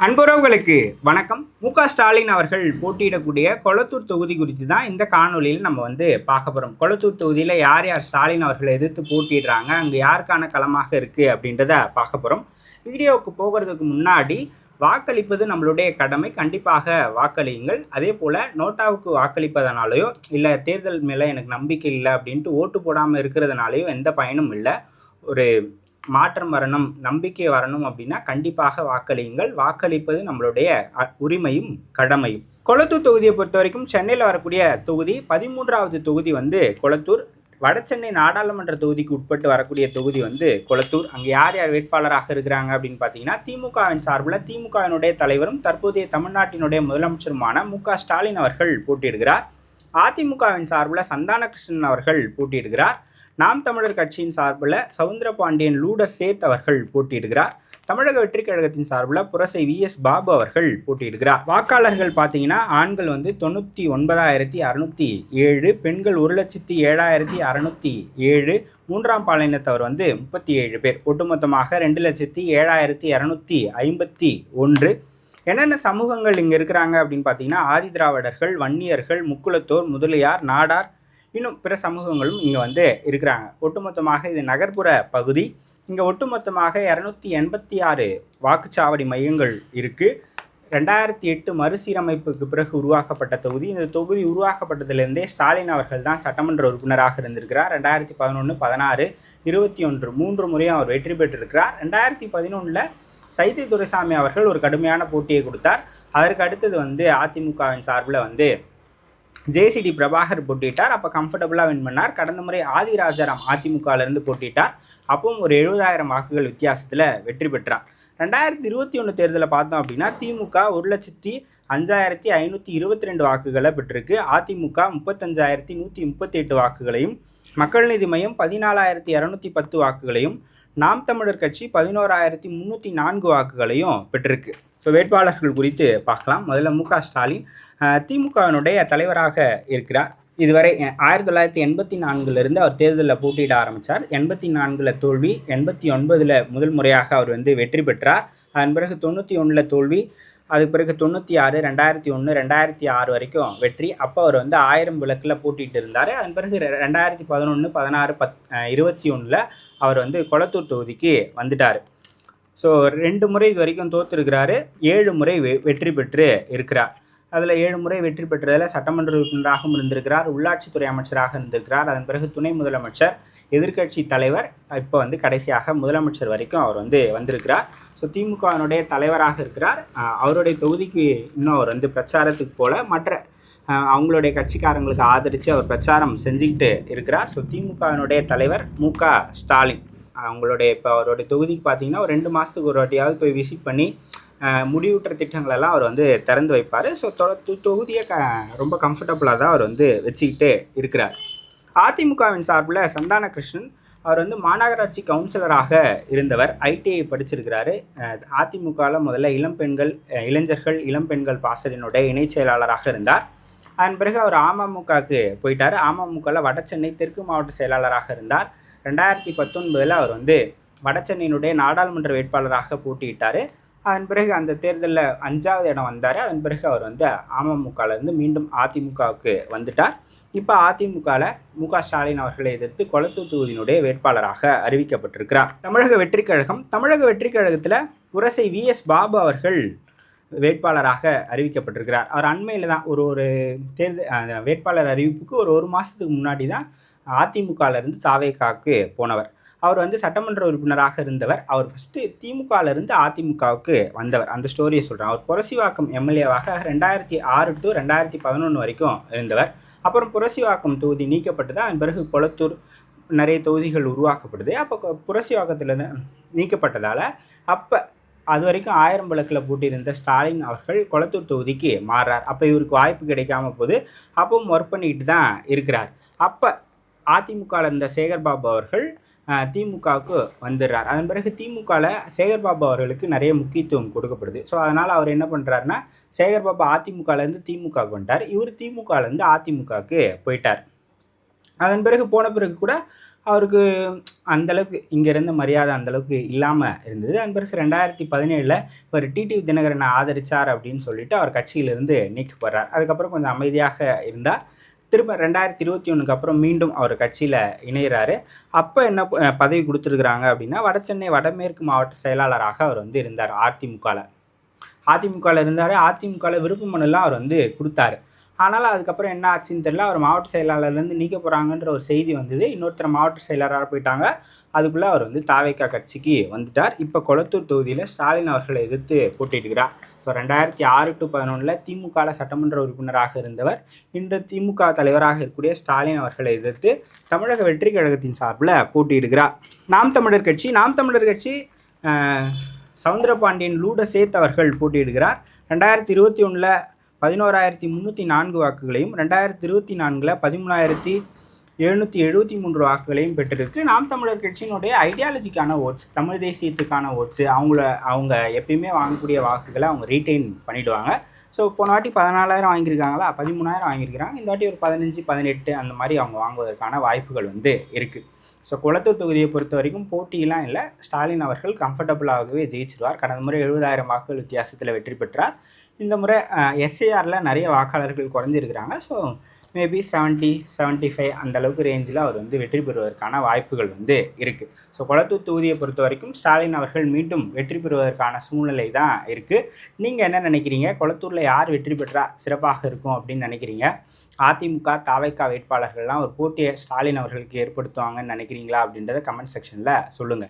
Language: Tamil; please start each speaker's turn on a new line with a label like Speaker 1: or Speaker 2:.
Speaker 1: அன்புறவுகளுக்கு வணக்கம். ஸ்டாலின் அவர்கள் போட்டியிடக்கூடிய கொளத்தூர் தொகுதி குறித்து தான் இந்த காணொலியில் நம்ம பார்க்க போகிறோம். கொளத்தூர் தொகுதியில் யார் யார் ஸ்டாலின் அவர்களை எதிர்த்து போட்டிடுறாங்க, அங்கே யாருக்கான களமாக இருக்குது அப்படின்றத பார்க்க போகிறோம். வீடியோவுக்கு போகிறதுக்கு முன்னாடி வாக்களிப்பது நம்மளுடைய கடமை, கண்டிப்பாக வாக்களியுங்கள். அதே போல் நோட்டாவுக்கு வாக்களிப்பதனாலேயோ இல்லை தேர்தல் மேலே எனக்கு நம்பிக்கை இல்லை அப்படின்ட்டு ஓட்டு போடாமல் இருக்கிறதுனாலையோ எந்த பயனும் இல்லை. ஒரு மாற்றம் வரணும், நம்பிக்கை வரணும் அப்படின்னா கண்டிப்பாக வாக்களியுங்கள். வாக்களிப்பது நம்மளுடைய உரிமையும் கடமையும். கொளத்தூர் தொகுதியை பொறுத்த வரைக்கும் சென்னையில் வரக்கூடிய தொகுதி 13வது தொகுதி கொளத்தூர். வடசென்னை நாடாளுமன்ற தொகுதிக்கு உட்பட்டு வரக்கூடிய தொகுதி கொளத்தூர். அங்கே யார் யார் வேட்பாளராக இருக்கிறாங்க அப்படின்னு பார்த்தீங்கன்னா, திமுகவின் சார்பில் திமுகவினுடைய தலைவரும் தற்போதைய தமிழ்நாட்டினுடைய முதலமைச்சருமான ஸ்டாலின் அவர்கள் போட்டியிடுகிறார். அதிமுகவின் சார்பில் சந்தானகிருஷ்ணன் அவர்கள் போட்டியிடுகிறார். நாம் தமிழர் கட்சியின் சார்பில் சவுந்தரபாண்டியன் லூடர் சேத் அவர்கள் போட்டியிடுகிறார். தமிழக வெற்றி கழகத்தின் சார்பில் புரசை VS பாபு அவர்கள் போட்டியிடுகிறார். வாக்காளர்கள் பார்த்தீங்கன்னா, ஆண்கள் 99,607, பெண்கள் 1,07,607, மூன்றாம் பாலினத்தவர் 37 பேர். ஒட்டுமொத்தமாக 2,07,251. என்னென்ன சமூகங்கள் இங்கே இருக்கிறாங்க அப்படின்னு பார்த்தீங்கன்னா, ஆதி திராவிடர்கள், வன்னியர்கள், முக்குலத்தோர், முதலியார், நாடார், இன்னும் பிற சமூகங்களும் இங்கே இருக்கிறாங்க. ஒட்டுமொத்தமாக இது நகர்ப்புற பகுதி. இங்கே ஒட்டுமொத்தமாக 286 வாக்குச்சாவடி மையங்கள் இருக்குது. 2008 மறுசீரமைப்புக்கு பிறகு உருவாக்கப்பட்ட தொகுதி. இந்த தொகுதி உருவாக்கப்பட்டதிலிருந்தே ஸ்டாலின் அவர்கள் தான் சட்டமன்ற உறுப்பினராக இருந்திருக்கிறார். 2011, 16, 21 3 முறையும் அவர் வெற்றி பெற்றிருக்கிறார். 2011 சைதை துரைசாமி அவர்கள் ஒரு கடுமையான போட்டியை கொடுத்தார். அதற்கு அடுத்தது அதிமுகவின் சார்பில் JCD பிரபாகர் போட்டிட்டார். அப்போ கம்ஃபர்டபுளாக வின் பண்ணார். கடந்த முறை ஆதி ராஜாராம் அதிமுகவிலிருந்து போட்டிட்டார். அப்பவும் ஒரு 70,000 வாக்குகள் வித்தியாசத்தில் வெற்றி பெற்றார். 2021 தேர்தலில் பார்த்தோம் அப்படின்னா, திமுக 1,05,522 வாக்குகளை பெற்றிருக்கு. அதிமுக 35,138 வாக்குகளையும், மக்கள் நீதி மையம் 14,210 வாக்குகளையும், நாம் தமிழர் கட்சி 11,304 வாக்குகளையும் பெற்றிருக்கு. ஸோ வேட்பாளர்கள் குறித்து பார்க்கலாம். முதல்ல ஸ்டாலின் திமுகவினுடைய தலைவராக இருக்கிறார். இதுவரை 1984 அவர் தேர்தலில் போட்டியிட ஆரம்பித்தார். 84 தோல்வி, 89 முதல் முறையாக அவர் வெற்றி பெற்றார். அதன் பிறகு 91 தோல்வி, அதுக்கு பிறகு 96, 2001, 2006 வரைக்கும் வெற்றி. அப்போ அவர் 1000 விளக்கில் போட்டிட்டு இருந்தார். அதன் பிறகு 2011, 16, 21 அவர் கொளத்தூர் தொகுதிக்கு வந்துட்டார். ஸோ 2 முறை இது வரைக்கும் தோற்றுருக்கிறாரு. 7 முறை வெற்றி பெற்று இருக்கிறார். அதில் 7 முறை வெற்றி பெற்றதில் சட்டமன்ற உறுப்பினராகவும் இருந்திருக்கிறார், உள்ளாட்சித்துறை அமைச்சராக இருந்திருக்கிறார், அதன் பிறகு துணை முதலமைச்சர், எதிர்க்கட்சி தலைவர், இப்போ கடைசியாக முதலமைச்சர் வரைக்கும் அவர் வந்திருக்கிறார். ஸோ திமுகவினுடைய தலைவராக இருக்கிறார். அவருடைய தொகுதிக்கு இன்னும் அவர் பிரச்சாரத்துக்கு போல மற்ற அவங்களுடைய கட்சிக்காரங்களுக்கு ஆதரித்து அவர் பிரச்சாரம் செஞ்சுக்கிட்டு இருக்கிறார். ஸோ திமுகவினுடைய தலைவர் ஸ்டாலின் அவங்களுடைய இப்போ அவருடைய தொகுதிக்கு பார்த்தீங்கன்னா ஒரு 2 மாதத்துக்கு ஒரு வாட்டியாவது போய் விசிட் பண்ணி முடிவுற்ற திட்டங்களெல்லாம் அவர் திறந்து வைப்பார். ஸோ தொகுதியை ரொம்ப கம்ஃபர்டபுளாக தான் அவர் வச்சுக்கிட்டு இருக்கிறார். அதிமுகவின் சார்பில் சந்தானகிருஷ்ணன் அவர் மாநகராட்சி கவுன்சிலராக இருந்தவர். ITI படிச்சிருக்கிறாரு. அதிமுகவில் முதல்ல இளைஞர்கள் இளம்பெண்கள் பாசறையினுடைய இணைச் செயலாளராக இருந்தார். அதன் பிறகு அவர் அமமுகவுக்கு போயிட்டார். அமமுகவில் வடசென்னை தெற்கு மாவட்ட செயலாளராக இருந்தார். 2019 அவர் வடசென்னையினுடைய நாடாளுமன்ற வேட்பாளராக போட்டியிட்டார். அதன் பிறகு அந்த தேர்தலில் 5வது இடம் வந்தார். அதன் பிறகு அவர் அமமுகவிலேருந்து மீண்டும் அதிமுகவுக்கு வந்துட்டார். இப்போ அதிமுகவில் ஸ்டாலின் அவர்களை எதிர்த்து கொளத்தூர் தொகுதியினுடைய வேட்பாளராக அறிவிக்கப்பட்டிருக்கிறார். தமிழக வெற்றி கழகத்தில் புரசை VS பாபு அவர்கள் வேட்பாளராக அறிவிக்கப்பட்டிருக்கிறார். அவர் அண்மையில் தான் ஒரு தேர்தல் வேட்பாளர் அறிவிப்புக்கு ஒரு மாதத்துக்கு முன்னாடி தான் அதிமுகவிலிருந்து தாவேகாவுக்கு போனவர். அவர் சட்டமன்ற உறுப்பினராக இருந்தவர். அவர் ஃபஸ்ட்டு திமுகவிலிருந்து அதிமுகவுக்கு வந்தவர். அந்த ஸ்டோரியை சொல்கிறேன். அவர் புரசிவாக்கம் MLAவாக 2006 to 2011 வரைக்கும் இருந்தவர். அப்புறம் புரசிவாக்கம் தொகுதி நீக்கப்பட்டது. அதன் பிறகு கொளத்தூர் நிறைய தொகுதிகள் உருவாக்கப்படுது. அப்போ புரசிவாக்கத்தில் நீக்கப்பட்டதால் அப்போ அது வரைக்கும் 1000 விளக்கில் போட்டியிருந்த ஸ்டாலின் அவர்கள் கொளத்தூர் தொகுதிக்கு மாறுறார். அப்போ இவருக்கு வாய்ப்பு கிடைக்காம போது அப்பவும் ஒர்க் பண்ணிட்டு தான் இருக்கிறார். அப்போ அதிமுகவில் இருந்த சேகர்பாபு அவர்கள் திமுகவுக்கு வந்துடுறார். அதன் பிறகு திமுகவில் சேகர்பாபு அவர்களுக்கு நிறைய முக்கியத்துவம் கொடுக்கப்படுது. ஸோ அதனால் அவர் என்ன பண்ணுறாருன்னா, சேகர்பாபு அதிமுகவிலேருந்து திமுகவுக்கு வந்துட்டார். இவர் திமுகவிலேருந்து அதிமுகவுக்கு போயிட்டார். அதன் பிறகு போன பிறகு கூட அவருக்கு அந்தளவுக்கு இங்கே இருந்த மரியாதை அந்தளவுக்கு இல்லாமல் இருந்தது. அதன் பிறகு 2017 இவர் டிடிவி தினகரனை ஆதரித்தார் அப்படின்னு சொல்லிட்டு அவர் கட்சியிலிருந்து நீக்கப்படுறார். அதுக்கப்புறம் கொஞ்சம் அமைதியாக இருந்தார். திரும்ப 2021க்கு அப்புறம் மீண்டும் அவர் கட்சியில் இணைகிறாரு. அப்போ என்ன பதவி கொடுத்துருக்குறாங்க அப்படின்னா, வடசென்னை வடமேற்கு மாவட்ட செயலாளராக அவர் வந்து இருந்தார். அதிமுகவில் இருந்தார். அதிமுகவில் விருப்ப மனுலாம் அவர் வந்து கொடுத்தாரு. ஆனாலும் அதுக்கப்புறம் என்ன ஆச்சுன்னு தெரியல. அவர் மாவட்ட செயலாளர்லேருந்து நீக்க போகிறாங்கன்ற ஒரு செய்தி வந்தது. இன்னொருத்தர் மாவட்ட செயலாளராக போயிட்டாங்க. அதுக்குள்ளே அவர் வந்து தாவேகா கட்சிக்கு வந்துட்டார். இப்போ கொளத்தூர் தொகுதியில் ஸ்டாலின் அவர்களை எதிர்த்து போட்டியிடுகிறார். ஸோ 2006 to 2011 திமுக சட்டமன்ற உறுப்பினராக இருந்தவர் இன்று திமுக தலைவராக இருக்கக்கூடிய ஸ்டாலின் அவர்களை எதிர்த்து தமிழக வெற்றி கழகத்தின் சார்பில் போட்டியிடுகிறார். நாம் தமிழர் கட்சி சவுந்தரபாண்டியன் லூடசேத் அவர்கள் போட்டியிடுகிறார். 2021 11,304 வாக்குகளையும் 2024 13,773 வாக்குகளையும் பெற்றிருக்கு. நாம் தமிழர் கட்சியினுடைய ஐடியாலஜிக்கான ஓட்ஸ், தமிழ் தேசியத்துக்கான ஓட்ஸ், அவங்க எப்பயுமே வாங்கக்கூடிய வாக்குகளை அவங்க ரீட்டைன் பண்ணிவிடுவாங்க. ஸோ போன வாட்டி 14,000 வாங்கியிருக்காங்களா, 13,000 வாங்கியிருக்கிறாங்க. இந்த வாட்டி ஒரு 15, 18 அந்த மாதிரி அவங்க வாங்குவதற்கான வாய்ப்புகள் வந்து இருக்குது. ஸோ கொளத்தூர் தொகுதியை பொறுத்த வரைக்கும் போட்டியெலாம் இல்லை. ஸ்டாலின் அவர்கள் கம்ஃபர்டபுளாகவே ஜெயிச்சிருவார். கடந்த முறை 70,000 வாக்குகள் வித்தியாசத்தில் வெற்றி பெற்றார். இந்த முறை எஸ்ஏஆரில் நிறைய வாக்காளர்கள் குறைஞ்சிருக்கிறாங்க. ஸோ மேபி 70, 75 அந்த அளவுக்கு ரேஞ்சில் அவர் வந்து வெற்றி பெறுவதற்கான வாய்ப்புகள் வந்து இருக்குது. ஸோ கொளத்தூர் தொகுதியை பொறுத்த வரைக்கும் ஸ்டாலின் அவர்கள் மீண்டும் வெற்றி பெறுவதற்கான சூழ்நிலை தான் இருக்குது. நீங்கள் என்ன நினைக்கிறீங்க? கொளத்தூரில் யார் வெற்றி பெற்றால் சிறப்பாக இருக்கும் அப்படின்னு நினைக்கிறீங்க? அதிமுக தாவேகா வேட்பாளர்கள்லாம் ஒரு போட்டியை ஸ்டாலின் அவர்களுக்கு ஏற்படுத்துவாங்கன்னு நினைக்கிறீங்களா அப்படின்றத கமெண்ட் செக்ஷனில் சொல்லுங்கள்.